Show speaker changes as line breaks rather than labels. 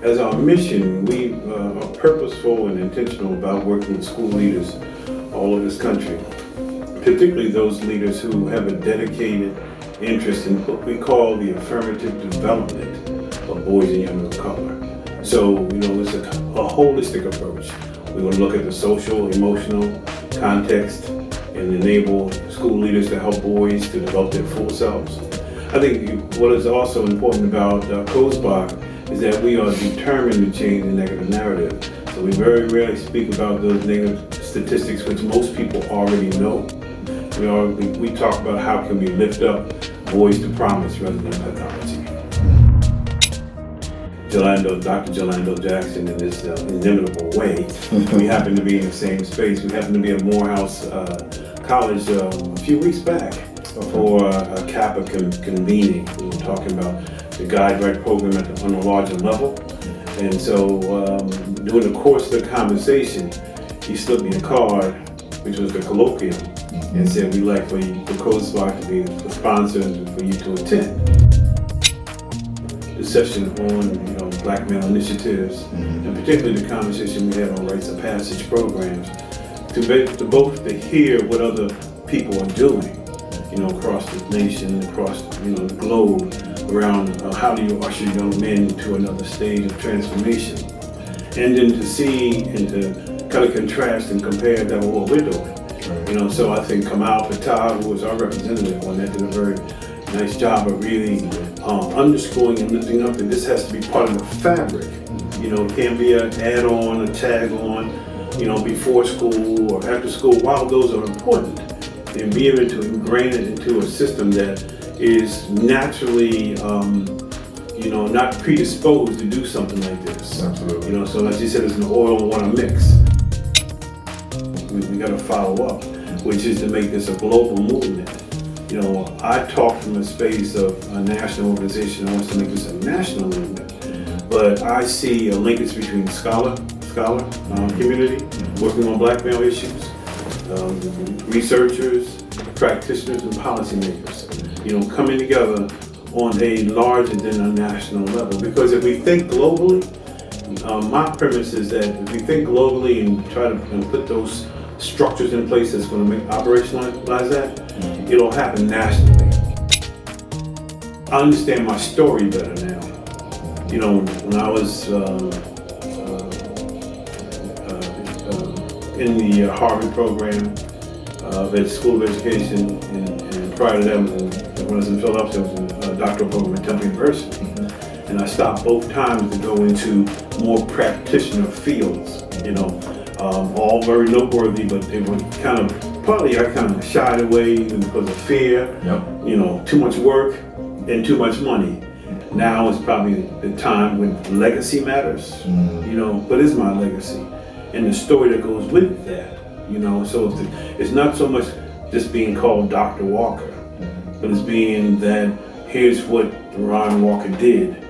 as our mission, we are purposeful and intentional about working with school leaders all over this country, particularly those leaders who have a dedicated interest in what we call the affirmative development of boys and young of color. So, it's a holistic approach. We want to look at the social, emotional context and enable school leaders to help boys to develop their full selves. I think what is also important about COSBAC is that we are determined to change the negative narrative. So we very rarely speak about those negative statistics, which most people already know. We talk about how can we lift up boys to promise rather than pathology. Dr. Jelando Jackson, in this inimitable way, we happen to be in the same space. We happen to be at Morehouse College a few weeks back for a Kappa convening. We were talking about the Guide Right program on a larger level. And so during the course of the conversation, he slipped me a card, which was the Colloquium, and said, we'd like for COSBAC to be a sponsor and for you to attend. The session on Black male initiatives, and particularly the conversation we had on rites of passage programs, to both to hear what other people are doing, across the nation, across the globe, around how do you usher young men to another stage of transformation, and then to see and to kind of contrast and compare that with what we're doing. So I think Kamal Patel, who was our representative on that, did a very nice job of really underscoring and lifting up that this has to be part of the fabric. It can't be an add-on, a tag-on, before school or after school. While those are important, and be able to ingrain it into a system that is naturally, not predisposed to do something like this.
Absolutely.
So as you said, it's an oil and water mix. We got to follow up, which is to make this a global movement. I talk from a space of a national organization. I want to make this a national movement, but I see a linkage between scholar community working on Black male issues, researchers, practitioners, and policymakers, coming together on a larger than a national level. Because if we think globally, my premise is that if we think globally and try to put those structures in place that's going to operationalize that, it'll happen nationally. I understand my story better now. When I was in the Harvard program at School of Education, and prior to that when I was in Philadelphia, I was in a doctoral program at Temple University. And I stopped both times to go into more practitioner fields, all very noteworthy, but they were partly I kind of shied away because of fear, too much work and too much money. Now is probably the time when legacy matters, what is my legacy? And the story that goes with that, so it's not so much just being called Dr. Walker, but it's being that here's what Ron Walker did,